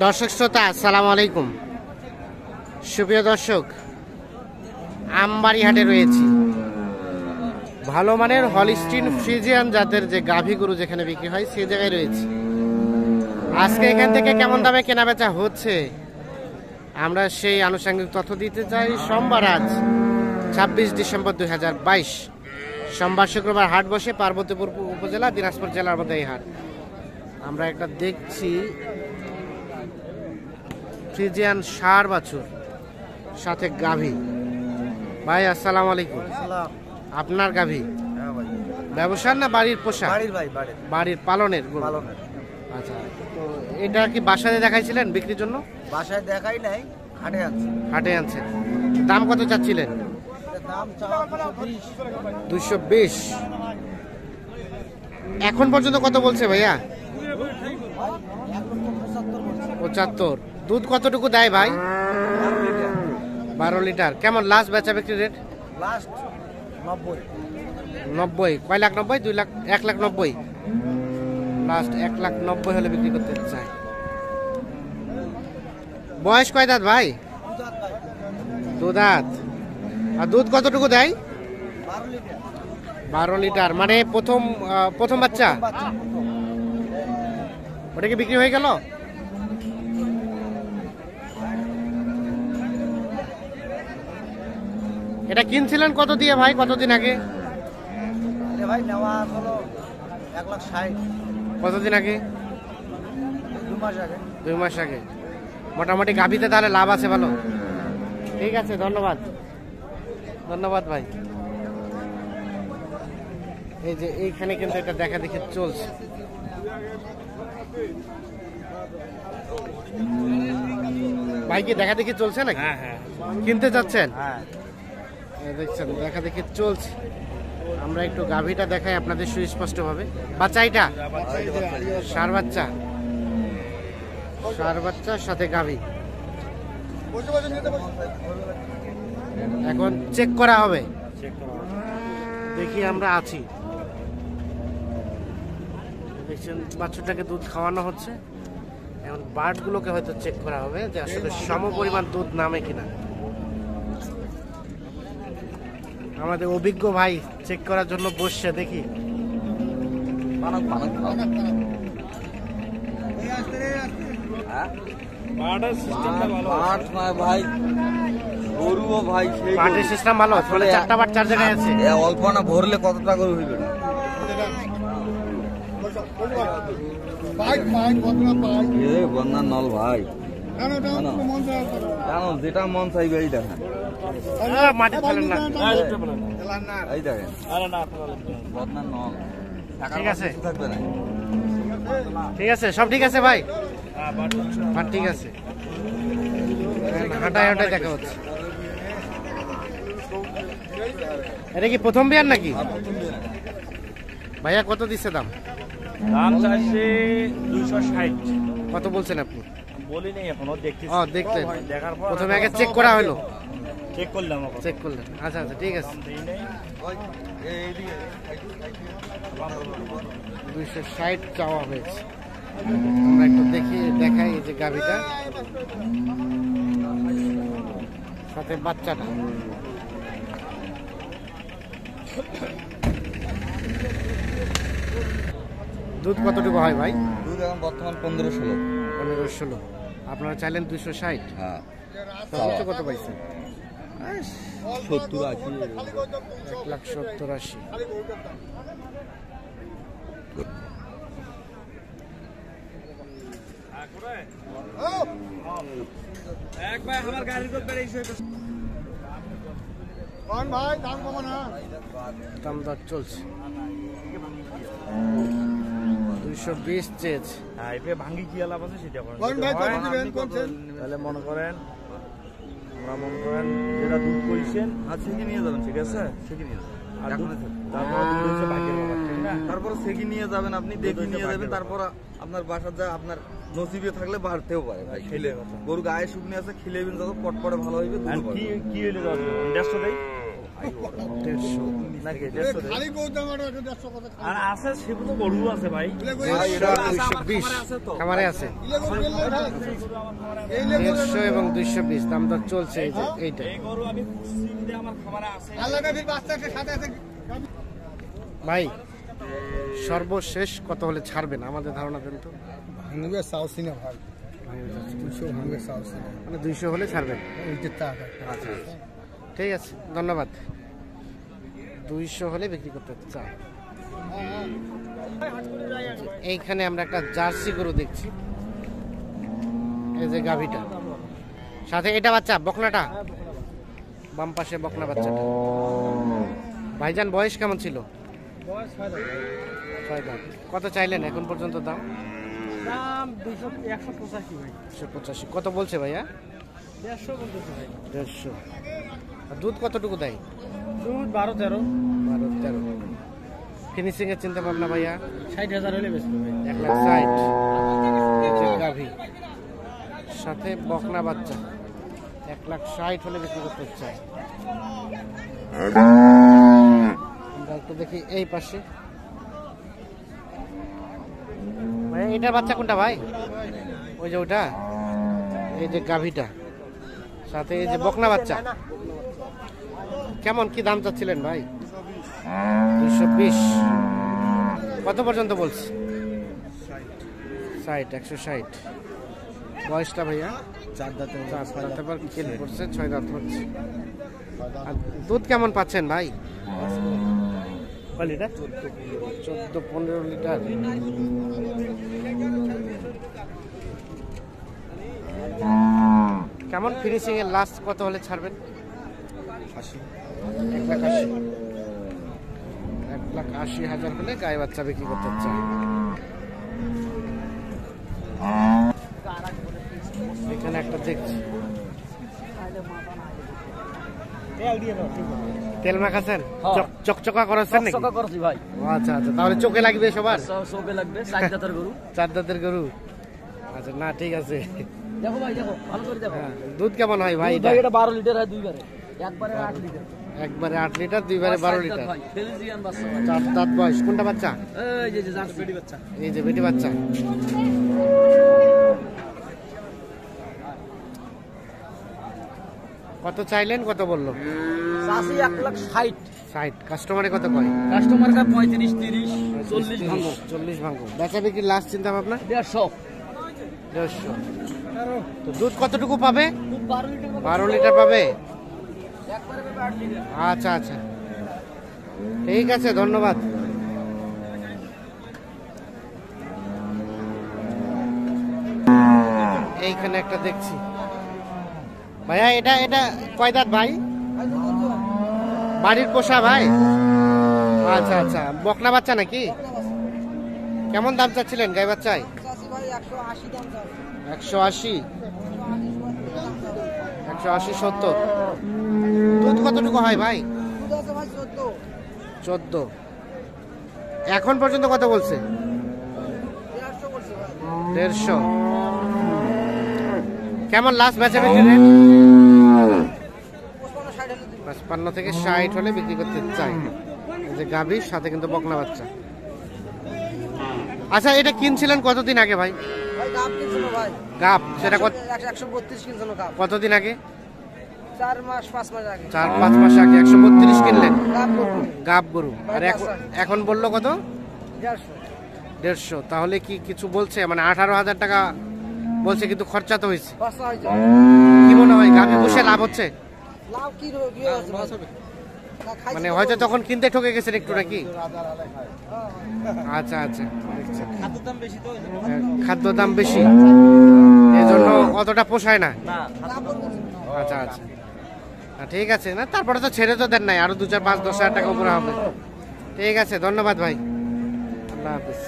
দর্শক শ্রোতা আসসালামু আলাইকুম। সুপ্রিয় দর্শক, আমবাড়ি হাটে রয়েছি। ভালো মানের হলিস্টিন ফ্রিজিয়ান জাতের যে গাভী গরু যেখানে বিক্রি হয় সেই জায়গায় রয়েছে। আজকে এখান থেকে কেমন দামে কেনা বেচা হচ্ছে আমরা সেই আনুষঙ্গিক তথ্য দিতে চাই। সোমবার আজ 26 ডিসেম্বর 2022, সোমবার শুক্রবার হাট বসে পার্বতীপুর উপজেলা দিনাজপুর জেলার মধ্যে এই হাট। আমরা একটা দেখছি ফ্রিজিয়ান ষাঁড় বাছুর সাথে গাভী। ভাই আসসালামু আলাইকুম। আপনার গাভী ব্যবসার না বাড়ির পোষা? বাড়ির পালনের। আচ্ছা, তো এটা কি বাসায় দেখাইছিলেন বিক্রির জন্য? বাসায় দেখাই নাই, হাটে আনছি। হাটে আনছেন। দাম কত চাচ্ছিলেন? দাম 220। এখন পর্যন্ত কত বলছে ভাইয়া? 75। দুধ কতটুকু দেয় ভাই? 12 লিটার। কেমন লাস্ট বেচা বিক্রি রেট? লাস্ট 90। কয় লাখ? 90, 2 লাখ, 1,90,000। লাস্ট 1,90,000 হলে বিক্রি করতে চাই। বয়স কয় দাঁত ভাই? 2 দাঁত। আর দুধ কতটুকু দেয়? 12 লিটার। মানে প্রথম বাচ্চা? ওটা কি বিক্রি হয়ে গেল? এটা কিনছিলেন কত দিয়ে ভাই, কতদিন আগে? ভাই নেওয়া হলো 1,60,000। কতদিন আগে? 2 মাস আগে। 2 মাস আগে। মোটামুটি গাভীতে তাহলে লাভ আছে ভালো। ঠিক আছে, ধন্যবাদ। ধন্যবাদ ভাই। এই যে এইখানে কিন্তু এটা দেখা দেখি চলছে। ভাই কি দেখা দেখি চলছে নাকি? হ্যাঁ। কিনতে যাচ্ছেন? হ্যাঁ। দেখছেন দেখা দেখি চলছে। আমরা একটু গাভীটা দেখাই আপনাদের সুস্পষ্ট ভাবে। বাচ্চা এটা ষাঁড় বাচ্চা, ষাঁড় বাচ্চার সাথে গাভী। এখন চেক করা হবে। দেখি আমরা আছি। দেখছেন বাচ্চাটাকে দুধ খাওয়ানো হচ্ছে। এখন বার্ড গুলোকে হয়তো চেক করা হবে যে আসলে সম পরিমাণ দুধ নামে কিনা। আমাদের অভিজ্ঞ ভাই চেক করার জন্য বসছে। দেখি পাটের সিস্টেম ভালো। তাহলে 4টা বাট 4 জায়গায় আছে। অল্প না ভরলে কত টাকা করে হইবে? বন্যার নল ভাই, যেটা মন চাইবে এই দেখেন। মাটি ফেলেন না, এই দেখেন বন্যার নল। ঠিক আছে, থাকবে না। ঠিক আছে, সব ঠিক আছে ভাই। ঠিক আছে, হাঁটায় হাঁটায় দেখা হচ্ছে। এটা কি প্রথম বিয়ার নাকি ভাইয়া? কত দিচ্ছে দাম? দাম চাইছে 260। কত বলছেন আপনি? বলি নাই এখনো, দেখতেছি। দেখলেন? দেখার পর প্রথমে আগে চেক করা হলো? চেক করলাম। চেক করলেন? আচ্ছা আচ্ছা, ঠিক আছে। 260 চাওয়া হয়েছে। আমরা একটু দেখাই এই যে গাভীটা সাথে বাচ্চাটা। দুধ কতটুকু হয় ভাই? দুধ এখন বর্তমান 15-16। 15-16। আপনারা চাইলেন 260? হ্যাঁ। সর্বোচ্চ কত পাইছেন? 70-80। 1,70,80। দাম দর চলছে। 220 চেয়েছে। হ্যাঁ, এটা ভাঙ্গি কি লাভ আছে সেটা করেন। তাহলে মনে করেন যেটা দুধ কইছেন সেকি নিয়ে যাবেন। ঠিক আছে, সেকি নিয়ে যাবেন। তারপর সেকি নিয়ে যাবেন, আপনি দেখে নিয়ে যাবেন। তারপর আপনার বাসার যা আপনার নসিবে থাকলে বাড়তেও পারে ভাই। খেলে গরু গায়ে শুকনি আছে, খেলেবেন যত পটপটে ভালো হইবে। কি হইলে ইন্ডাস্ট্রি দেয়? 150 নাকি 150 আর আছে সেগুলো গরু আছে ভাই। ভাই এটা 220 খামারে আছে 150 এবং 220 দাম দর চলছে। এই যে এইটা এই গরু আমি সিভিতে আমার খামারে আছে। ভাই সর্বশেষ কত হলে ছাড়বেন আমাদের ধারণা দেন তো? মানে 200 হলে ছাড়বেন। আচ্ছা ঠিক আছে ধন্যবাদ। 200 হলে বিক্রি করতে চাই। এইখানে আমরা একটা জার্সি গরু দেখছি, এই যে গাভীটা সাথে এটা বাচ্চা বকনাটা, বাম পাশে বকনা বাচ্চাটা। ভাইজান বয়স কেমন ছিল? ছয় দাঁত। কত চাইলেন এখন পর্যন্ত দাম? দাম 185 ভাই। 185 কত বলছে ভাইয়া? 150 বলতেছে ভাই। 150। আর দুধ কতটুকু দেয়? দুধ 12-13। 12-13। ফিনিশিং এর চিন্তা ভাবনা ভাইয়া? 60,000 হলে বেচবো ভাই। 1,60,000 গাভী সাথে বকনা বাচ্চা 1,60,000 হলে বিক্রি করতে চাই। আমরা একটু দেখি এই পাশে। এটার বাচ্চা কোনটা ভাই? ওই যে ওটা, এই যে গাভীটা সাথে এই যে বকনা বাচ্চা। কেমন কি দাম চাচ্ছিলেন ভাই? 220। কত পর্যন্ত বলছি? 160। বয়সটা ভাইয়া? 4 দাঁতের পর কেল করছে, 6 দাঁত হচ্ছে। আর দুধ কেমন পাচ্ছেন ভাই? 14-15 লিটার। কেমন ফিনিশিং এর লাস্ট কত হলে ছাড়বেন? 1,80,000 হলে গায়ে বাচ্চা বিক্রি করতে চাই। এখানে একটা দেখছি তেল মাখাছেন, চকচকা করাচ্ছেন নাকি? ভাই। আচ্ছা আচ্ছা, তাহলে চোখে লাগবে সবার? চোখে লাগবে। 4 দাঁতের গরু। 4 দাঁতের গরু। আচ্ছা না ঠিক আছে। দেখো ভাই, দেখো ভালো করে দেখো। দুধ কেমন হয় ভাই? এটা 12 লিটার হয় দুইবারে। একবারে 8 লিটার। একবারে 8 লিটার, দুইবারে 12 লিটার। ভাই ফেলজিয়ান বাচ্চা ভাই। 4 দাঁত বয়স। কোনটা বাচ্চা? এই যে জার্সি বেটি বাচ্চা। এই যে বেটি বাচ্চা। কত চাইলেন, কত বললো? চাষি 1,60,000। 60। কাস্টমারে কত কয়? কাস্টমার কা 35, 30, 40 ভাঙো। 40 ভাঙো। বেচা বিক্রি লাস্ট চিন্তা ভাবনা? 150। 150। তো দুধ কতটুকু পাবে? 12 লিটার। 12 লিটার পাবে। একবারে 8 লিটার। আচ্ছা আচ্ছা ঠিক আছে ধন্যবাদ। এইখানে একটা দেখছি ভাইয়া, এটা এটা কয় দাঁত ভাই? বাড়ির পোষা ভাই? আচ্ছা আচ্ছা, বকনা বাচ্চা নাকি? কেমন দাম চাচ্ছিলেন গাই বাচ্চায়? 180। 180-70। দুধ কতটুকু হয় ভাই? 14। এখন পর্যন্ত কত বলছে? 150। কেমন লাস্ট বেচা বিক্রি রেট? 55 থেকে 60 হলে বিক্রি করতে চাই। এই যে গাভীর সাথে কিন্তু বকনা বাচ্চা। আচ্ছা এটা কিনছিলেন কতদিন আগে ভাই? গাব সেটা 132 কিনছিল গাব। কতদিন আগে? 4 মাস 5 মাস আগে। 4-5 মাস আগে 132 কিনলেন গাব গরু। গাব গরু। আর এখন বললো কত? 150। 150। তাহলে কি কিছু বলছে? মানে 18,000 টাকা বলছে, কিন্তু খরচা তো হয়েছে। বাচ্চা হয়েছে। কি মনে হয় গাভী বসে লাভ হচ্ছে? লাভ কি হবে? মানে হয়তো তখন কিনতে ঠকে গেছেন একটু নাকি? আচ্ছা আচ্ছা, খাদ্যের দাম বেশি তো। খাদ্য দাম বেশি, এজন্য অতটা পোষায় না। না। আচ্ছা আচ্ছা ঠিক আছে। না তারপরে তো ছেড়ে তো দেন নাই, আরো 2-4-5-10 হাজার টাকা উপরে হবে। ঠিক আছে ধন্যবাদ ভাই, আল্লাহ হাফিজ।